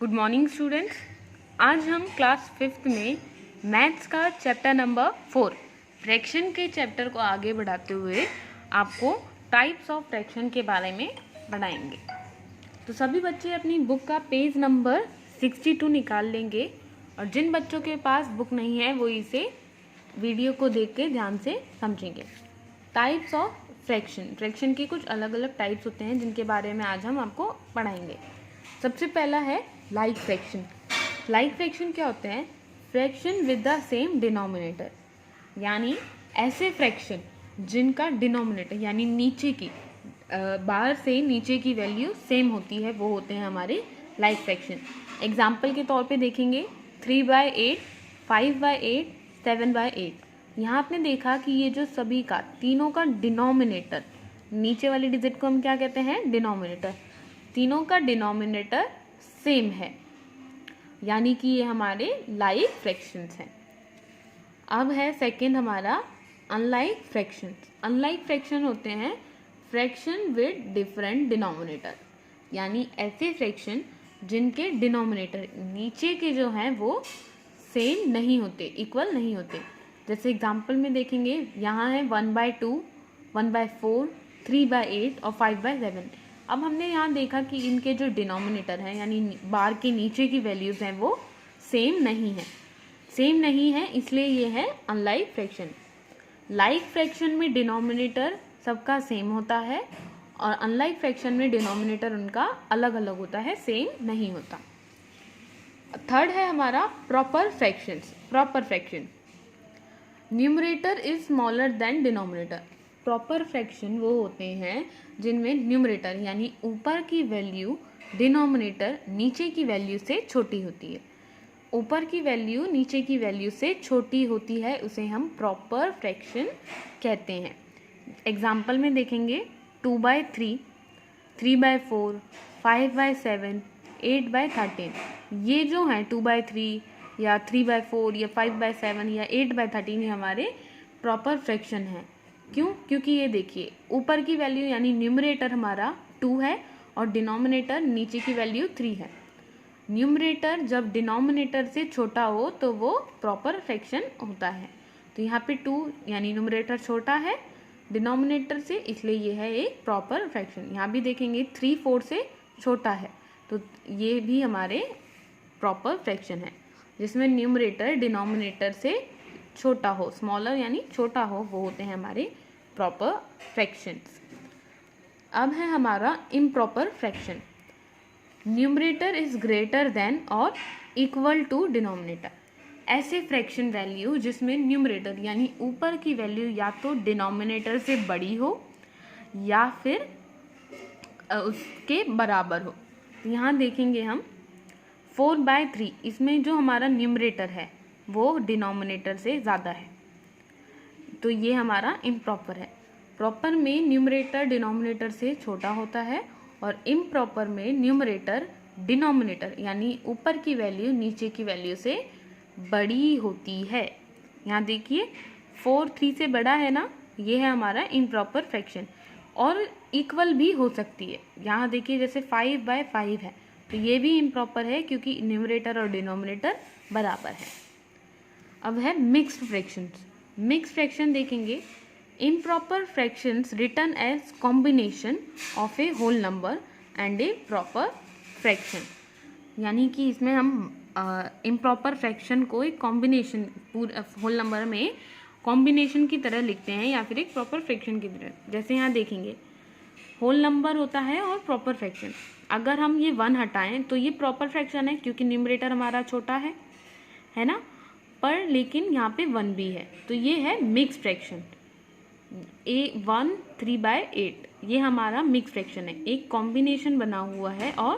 Good morning students. आज हम class 5th में मैथ्स का चैप्टर नंबर 4 फ्रैक्शन के चैप्टर को आगे बढ़ाते हुए आपको टाइप्स ऑफ फ्रैक्शन के बारे में पढ़ाएंगे। तो सभी बच्चे अपनी बुक का पेज नंबर 62 निकाल लेंगे और जिन बच्चों के पास बुक नहीं है वो इसे वीडियो को देख के ध्यान से समझेंगे। टाइप्स ऑफ फ्रैक्शन के कुछ अलग अलग टाइप्स होते हैं जिनके बारे में आज हम आपको पढ़ाएंगे। सबसे पहला है लाइक फ्रैक्शन। लाइक फ्रैक्शन क्या होते हैं? Fraction with the same denominator, यानी ऐसे फ्रैक्शन जिनका डिनोमिनेटर यानी नीचे की बाहर से नीचे की वैल्यू सेम होती है, वो होते हैं हमारे लाइक फ्रैक्शन। एग्जाम्पल के तौर पे देखेंगे 3/8, 5/8, 7/8। यहाँ आपने देखा कि ये जो सभी का तीनों का डिनोमिनेटर, नीचे वाली डिजिट को हम क्या कहते हैं? डिनोमिनेटर। तीनों का डिनोमिनेटर सेम है, यानी कि ये हमारे लाइक फ्रैक्शंस हैं। अब है सेकंड हमारा अनलाइक फ्रैक्शंस। अनलाइक फ्रैक्शन होते हैं फ्रैक्शन विद डिफरेंट डिनोमिनेटर, यानी ऐसे फ्रैक्शन जिनके डिनोमिनेटर नीचे के जो हैं वो सेम नहीं होते, इक्वल नहीं होते। जैसे एग्जांपल में देखेंगे, यहाँ है 1/2, 1/4, 3/8 और 5/7। अब हमने यहाँ देखा कि इनके जो डिनोमिनेटर हैं यानी बार के नीचे की वैल्यूज़ हैं वो सेम नहीं है, इसलिए ये है अनलाइक फ्रैक्शन। लाइक फ्रैक्शन में डिनोमिनेटर सबका सेम होता है और अनलाइक फ्रैक्शन में डिनोमिनेटर उनका अलग अलग होता है, सेम नहीं होता। थर्ड है हमारा proper fraction. Numerator is smaller than denominator. Proper fraction वो होते हैं जिनमें न्यूमरेटर यानी ऊपर की वैल्यू डिनोमिनेटर नीचे की वैल्यू से छोटी होती है। ऊपर की वैल्यू नीचे की वैल्यू से छोटी होती है, उसे हम प्रॉपर फ्रैक्शन कहते हैं। एग्जाम्पल में देखेंगे 2/3, 3/4, 5/7, 8/13। ये जो हैं 2/3 या 3/4 या 5/7 या 8/13 ये हमारे प्रॉपर फ्रैक्शन हैं। क्यों? क्योंकि ये देखिए ऊपर की वैल्यू यानी न्यूमरेटर हमारा 2 है और डिनोमिनेटर नीचे की वैल्यू 3 है। न्यूमरेटर जब डिनोमिनेटर से छोटा हो तो वो प्रॉपर फ्रैक्शन होता है। तो यहाँ पे 2 यानी न्यूमरेटर छोटा है डिनोमिनेटर से, इसलिए ये है एक प्रॉपर फ्रैक्शन। यहाँ भी देखेंगे 3 4 से छोटा है, तो ये भी हमारे प्रॉपर फ्रैक्शन है जिसमें न्यूमरेटर डिनोमिनेटर से छोटा हो, स्मॉलर यानी छोटा हो, वो होते हैं हमारे प्रॉपर फ्रैक्शंस। अब है हमारा improper fraction. Numerator is greater than और इक्वल टू डिनोमिनेटर। ऐसे फ्रैक्शन वैल्यू जिसमें न्यूमरेटर यानी ऊपर की वैल्यू या तो डिनोमिनेटर से बड़ी हो या फिर उसके बराबर हो। यहाँ देखेंगे हम 4/3, इसमें जो हमारा न्यूमरेटर है वो डिनोमिनेटर से ज़्यादा है, तो ये हमारा इम्प्रॉपर है। प्रॉपर में न्यूमरेटर डिनोमिनेटर से छोटा होता है और इम्प्रॉपर में न्यूमरेटर डिनोमिनेटर यानी ऊपर की वैल्यू नीचे की वैल्यू से बड़ी होती है। यहाँ देखिए 4 3 से बड़ा है ना, ये है हमारा इम्प्रॉपर फ्रैक्शन। और इक्वल भी हो सकती है, यहाँ देखिए जैसे 5/5 है तो ये भी इम्प्रॉपर है क्योंकि न्यूमरेटर और डिनोमिनेटर बराबर है। अब है मिक्स्ड फ्रैक्शंस। मिक्स्ड फ्रैक्शन देखेंगे, improper fractions written as combination of a whole number and a proper fraction, यानी कि इसमें हम इम्प्रॉपर फ्रैक्शन को एक कॉम्बिनेशन पूरे होल नंबर में कॉम्बिनेशन की तरह लिखते हैं या फिर एक प्रॉपर फ्रैक्शन की तरह। जैसे यहाँ देखेंगे होल नंबर होता है और प्रॉपर फ्रैक्शन, अगर हम ये 1 हटाएं तो ये प्रॉपर फ्रैक्शन है क्योंकि न्यूमरेटर हमारा छोटा है ना, पर लेकिन यहाँ पे 1 भी है, तो ये है मिक्स फ्रैक्शन। 1 3/8 ये हमारा मिक्स फ्रैक्शन है, एक कॉम्बिनेशन बना हुआ है और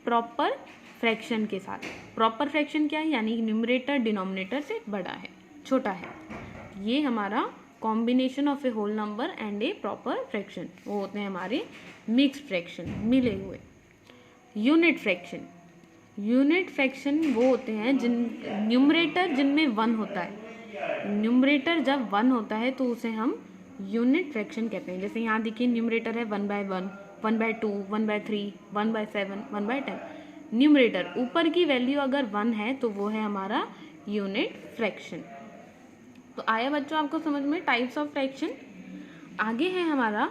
प्रॉपर फ्रैक्शन के साथ। प्रॉपर फ्रैक्शन क्या है? यानी न्यूमरेटर डिनोमिनेटर से बड़ा है, छोटा है। ये हमारा combination of a whole number and a proper fraction, वो होते हैं हमारे मिक्स फ्रैक्शन, मिले हुए। यूनिट फ्रैक्शन वो होते हैं जिन न्यूमरेटर जिनमें 1 होता है। न्यूमरेटर जब 1 होता है तो उसे हम यूनिट फ्रैक्शन कहते हैं। जैसे यहाँ देखिए न्यूमरेटर है 1/1, 1/2, 1/3, 1/7, 1/10। न्यूमरेटर ऊपर की वैल्यू अगर 1 है तो वो है हमारा यूनिट फ्रैक्शन। तो आया बच्चों आपको समझ में टाइप्स ऑफ फ्रैक्शन। आगे है हमारा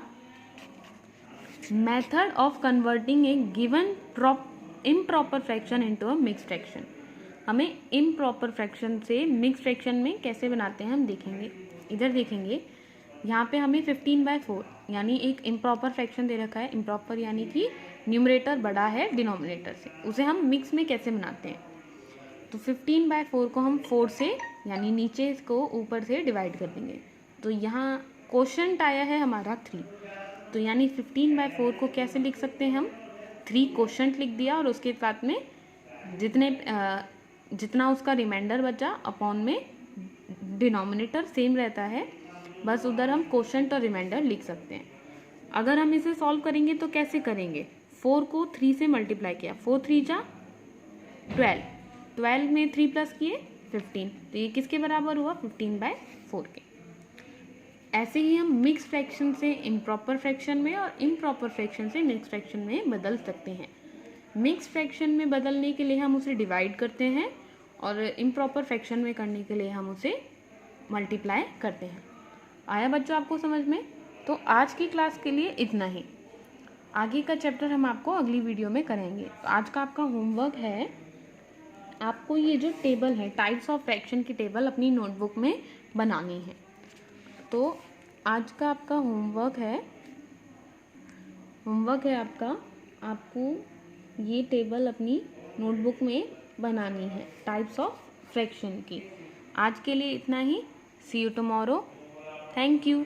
method of converting A given improper fraction into a mix fraction. हमें इम्प्रॉपर फ्रैक्शन से मिक्स फ्रैक्शन में कैसे बनाते हैं हम देखेंगे। इधर देखेंगे यहाँ पे हमें 15/4 यानी एक इम्प्रॉपर फ्रैक्शन दे रखा है। इम्प्रॉपर यानी कि न्यूमरेटर बड़ा है डिनोमिनेटर से, उसे हम मिक्स में कैसे बनाते हैं। तो 15/4 को हम 4 से यानी नीचे को ऊपर से डिवाइड कर देंगे। तो यहाँ क्वोशंट आया है हमारा 3, तो यानी 15/4 को कैसे लिख सकते हैं हम, 3 क्वोशंट लिख दिया और उसके साथ में जितना उसका रिमाइंडर बचा अपॉन में डिनोमिनेटर सेम रहता है, बस उधर हम क्वोशंट और रिमाइंडर लिख सकते हैं। अगर हम इसे सॉल्व करेंगे तो कैसे करेंगे, 4 को 3 से मल्टीप्लाई किया, 4 3 जा 12, 12 में 3 प्लस किए 15, तो ये किसके बराबर हुआ 15/4 के। ऐसे ही हम मिक्स फ्रैक्शन से इम्प्रॉपर फ्रैक्शन में और इम्प्रॉपर फ्रैक्शन से मिक्स फ्रैक्शन में बदल सकते हैं। मिक्स फ्रैक्शन में बदलने के लिए हम उसे डिवाइड करते हैं और इम्प्रॉपर फ्रैक्शन में करने के लिए हम उसे मल्टीप्लाई करते हैं। आया बच्चों आपको समझ में। तो आज की क्लास के लिए इतना ही, आगे का चैप्टर हम आपको अगली वीडियो में करेंगे। तो आज का आपका होमवर्क है, आपको ये जो टेबल है टाइप्स ऑफ फ्रैक्शन की टेबल अपनी नोटबुक में बनानी है। तो आज का आपका होमवर्क है आपको ये टेबल अपनी नोटबुक में बनानी है टाइप्स ऑफ फ्रैक्शन की। आज के लिए इतना ही, सी यू टुमारो, थैंक यू।